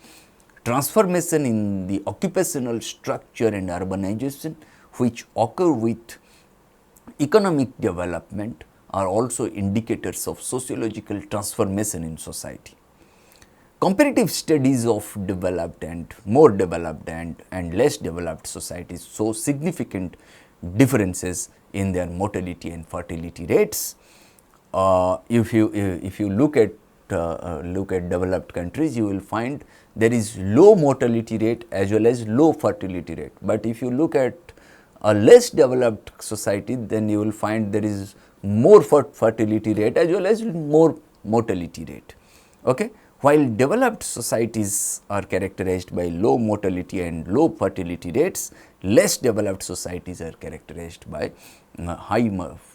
Transformation in the occupational structure and urbanization, which occur with economic development, are also indicators of sociological transformation in society. Comparative studies of developed and more developed and less developed societies show significant differences in their mortality and fertility rates. If you look at developed countries, you will find there is low mortality rate as well as low fertility rate. But if you look at a less developed society, then you will find there is more fertility rate as well as more mortality rate. Okay? While developed societies are characterized by low mortality and low fertility rates, less developed societies are characterized by high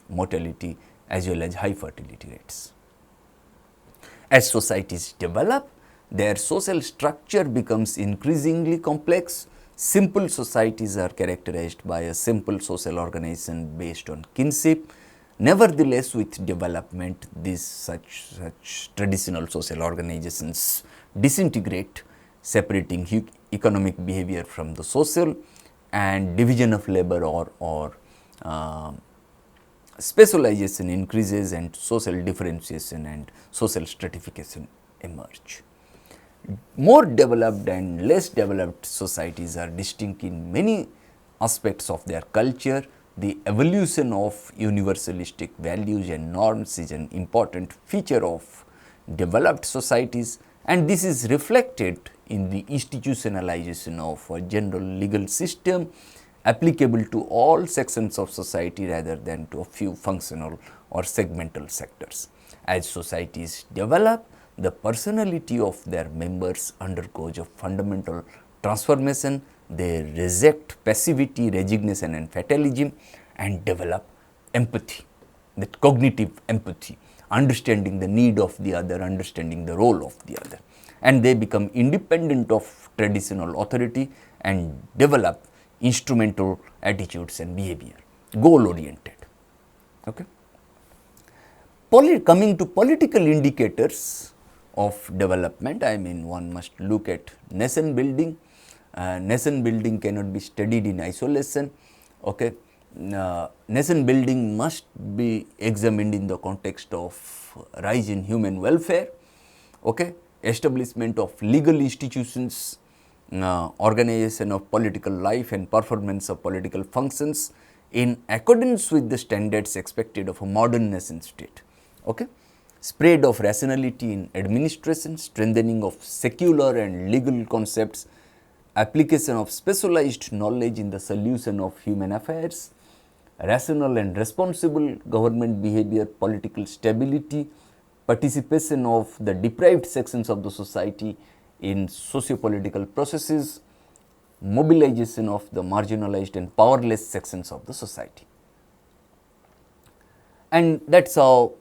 mortality as well as high fertility rates. As societies develop, their social structure becomes increasingly complex. Simple societies are characterized by a simple social organization based on kinship. Nevertheless, with development, these such traditional social organizations disintegrate, separating economic behavior from the social, and division of labor or specialization increases, and social differentiation and social stratification emerge. More developed and less developed societies are distinct in many aspects of their culture. The evolution of universalistic values and norms is an important feature of developed societies, and this is reflected in the institutionalization of a general legal system applicable to all sections of society rather than to a few functional or segmental sectors. As societies develop, the personality of their members undergoes a fundamental transformation. They reject passivity, resignation and fatalism and develop empathy, that cognitive empathy, understanding the need of the other, understanding the role of the other, and they become independent of traditional authority and develop instrumental attitudes and behavior, goal oriented. Okay. Coming to political indicators of development, I mean, one must look at nation building. Nation building cannot be studied in isolation. Okay. Nation building must be examined in the context of rise in human welfare, okay, establishment of legal institutions, organization of political life and performance of political functions in accordance with the standards expected of a modern nation state. Okay. Spread of rationality in administration, strengthening of secular and legal concepts, application of specialized knowledge in the solution of human affairs, rational and responsible government behavior, political stability, participation of the deprived sections of the society in socio-political processes, mobilization of the marginalized and powerless sections of the society. And that's how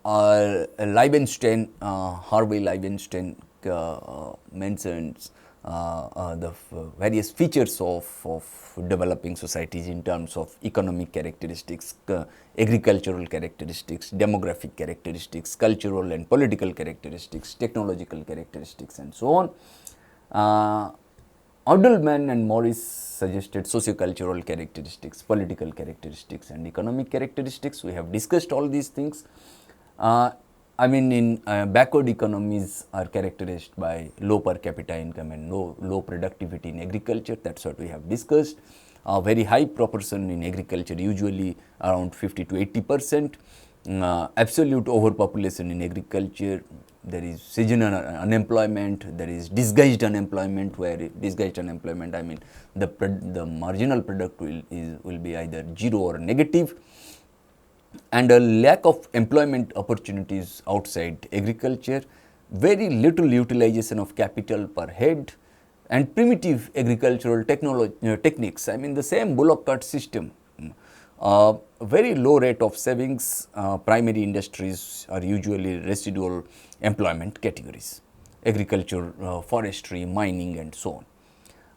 Liebenstein, Harvey Liebenstein mentions the various features of developing societies in terms of economic characteristics, agricultural characteristics, demographic characteristics, cultural and political characteristics, technological characteristics and so on. Adelman and Morris suggested sociocultural characteristics, political characteristics and economic characteristics. We have discussed all these things. I mean, in backward economies are characterized by low per capita income and low productivity in agriculture. That's what we have discussed. A very high proportion in agriculture, usually around 50 to 80%. absolute overpopulation in agriculture, there is seasonal unemployment, there is disguised unemployment, where disguised unemployment, I mean the marginal product will be either zero or negative, and a lack of employment opportunities outside agriculture, very little utilization of capital per head, and primitive agricultural techniques. I mean the same bullock cart system. Very low rate of savings. Primary industries are usually residual employment categories: agriculture, forestry, mining, and so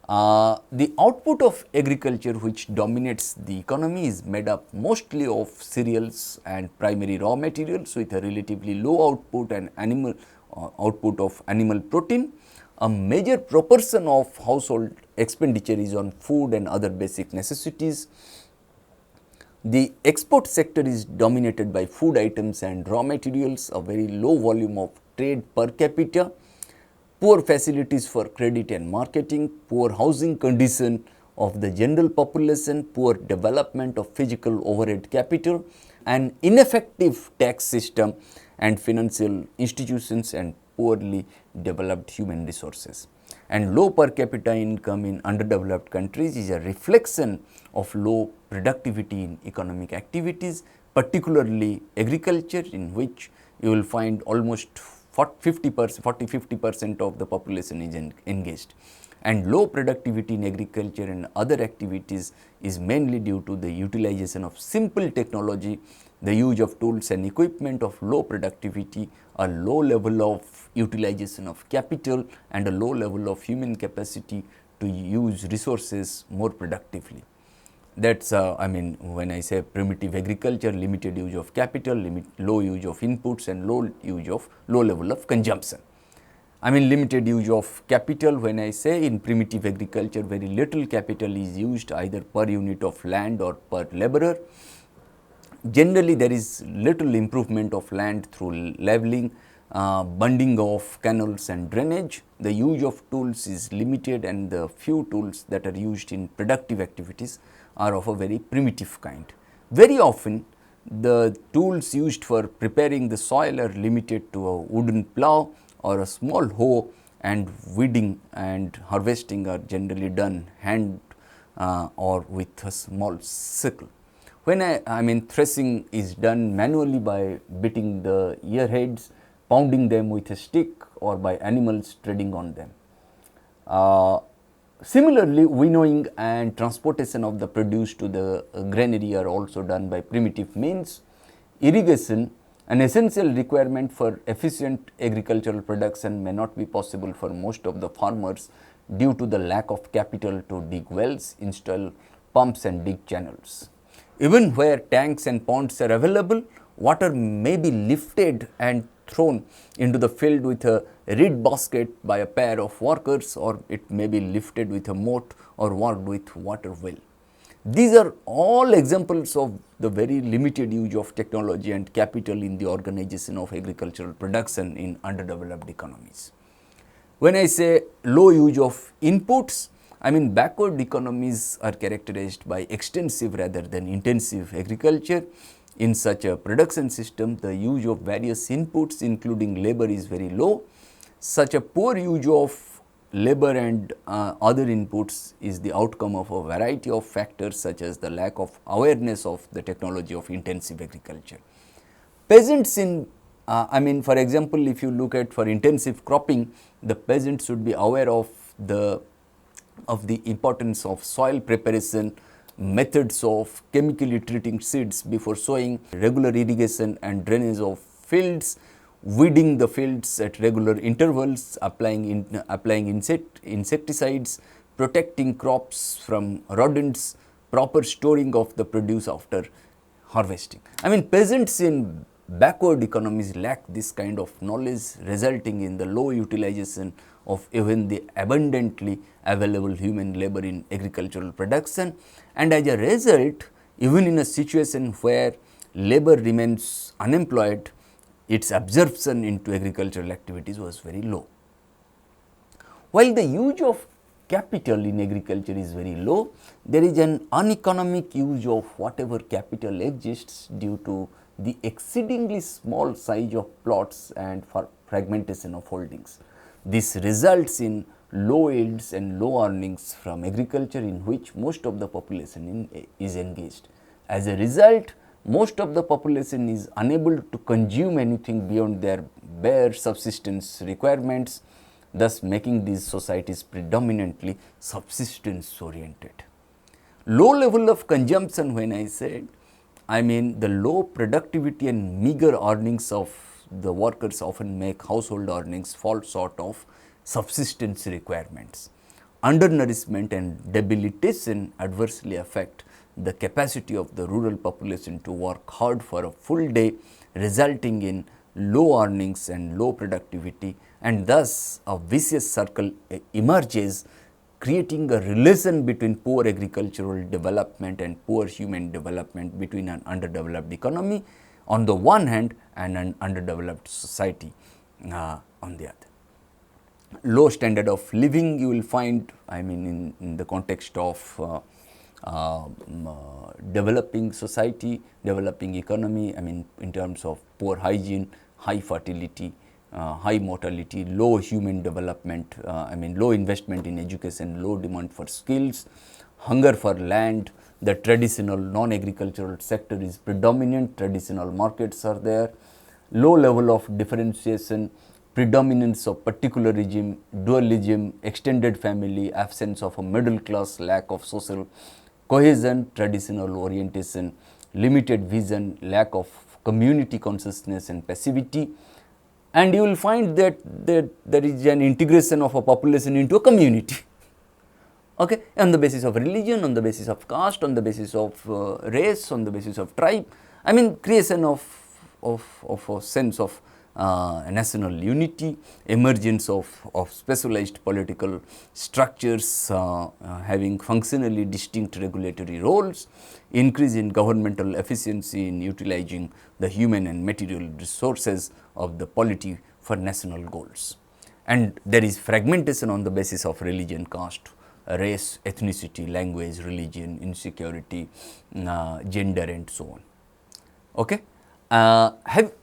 on. The output of agriculture, which dominates the economy, is made up mostly of cereals and primary raw materials with a relatively low output and output of animal protein. A major proportion of household expenditure is on food and other basic necessities. The export sector is dominated by food items and raw materials, a very low volume of trade per capita, poor facilities for credit and marketing, poor housing condition of the general population, poor development of physical overhead capital, an ineffective tax system and financial institutions, and poorly developed human resources. And low per capita income in underdeveloped countries is a reflection of low productivity in economic activities, particularly agriculture, in which you will find almost 40-50% of the population is engaged. And low productivity in agriculture and other activities is mainly due to the utilization of simple technology, the use of tools and equipment of low productivity, a low level of utilization of capital, and a low level of human capacity to use resources more productively. That's I mean when I say primitive agriculture, limited use of capital, low use of inputs, and low level of consumption. I mean limited use of capital, when I say in primitive agriculture very little capital is used either per unit of land or per laborer. Generally there is little improvement of land through leveling, bunding of canals and drainage. The use of tools is limited, and the few tools that are used in productive activities are of a very primitive kind. Very often the tools used for preparing the soil are limited to a wooden plough or a small hoe, and weeding and harvesting are generally done hand or with a small sickle. When I mean threshing is done manually by beating the ear heads, pounding them with a stick, or by animals treading on them. Similarly, winnowing and transportation of the produce to the granary are also done by primitive means. Irrigation, an essential requirement for efficient agricultural production, may not be possible for most of the farmers due to the lack of capital to dig wells, install pumps, and dig channels. Even where tanks and ponds are available, water may be lifted and thrown into the field with a reed basket by a pair of workers, or it may be lifted with a moat or worked with water well. These are all examples of the very limited use of technology and capital in the organization of agricultural production in underdeveloped economies. When I say low use of inputs, I mean backward economies are characterized by extensive rather than intensive agriculture. In such a production system, the use of various inputs including labor is very low. Such a poor use of labor and other inputs is the outcome of a variety of factors, such as the lack of awareness of the technology of intensive agriculture. Peasants in I mean for example, if you look at for intensive cropping, the peasants should be aware of the importance of soil preparation, methods of chemically treating seeds before sowing, regular irrigation and drainage of fields, weeding the fields at regular intervals, applying insecticides, protecting crops from rodents, proper storing of the produce after harvesting. I mean peasants in backward economies lack this kind of knowledge, resulting in the low utilization of even the abundantly available human labor in agricultural production, and as a result, even in a situation where labor remains unemployed, its absorption into agricultural activities was very low. While the use of capital in agriculture is very low, there is an uneconomic use of whatever capital exists due to the exceedingly small size of plots and for fragmentation of holdings. This results in low yields and low earnings from agriculture in which most of the population is engaged. As a result, most of the population is unable to consume anything beyond their bare subsistence requirements, thus making these societies predominantly subsistence oriented. Low level of consumption, when I said, I mean the low productivity and meager earnings of the workers often make household earnings fall short of subsistence requirements. Undernourishment and debilitation adversely affect the capacity of the rural population to work hard for a full day, resulting in low earnings and low productivity, and thus a vicious circle emerges, creating a relation between poor agricultural development and poor human development between an underdeveloped economy on the one hand and an underdeveloped society on the other. Low standard of living you will find, I mean in the context of developing society, developing economy, I mean in terms of poor hygiene, high fertility, high mortality, low human development, I mean low investment in education, low demand for skills, hunger for land, the traditional non-agricultural sector is predominant, traditional markets are there, low level of differentiation, predominance of particularism, dualism, extended family, absence of a middle class, lack of social cohesion, traditional orientation, limited vision, lack of community consciousness and passivity, and you will find that there is an integration of a population into a community, okay, on the basis of religion, on the basis of caste, on the basis of race, on the basis of tribe, I mean creation of a sense of national unity, emergence of specialized political structures having functionally distinct regulatory roles, increase in governmental efficiency in utilizing the human and material resources of the polity for national goals. And there is fragmentation on the basis of religion, caste, race, ethnicity, language, religion, insecurity, gender and so on. Okay.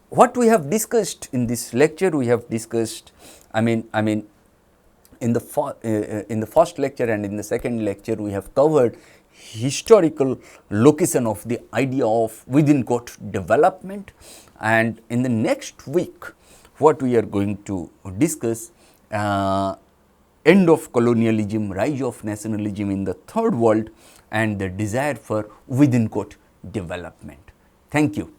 What we have discussed in this lecture, we have discussed, I mean in the first lecture and in the second lecture we have covered historical location of the idea of within quote development, and in the next week what we are going to discuss end of colonialism, rise of nationalism in the third world and the desire for within quote development. Thank you.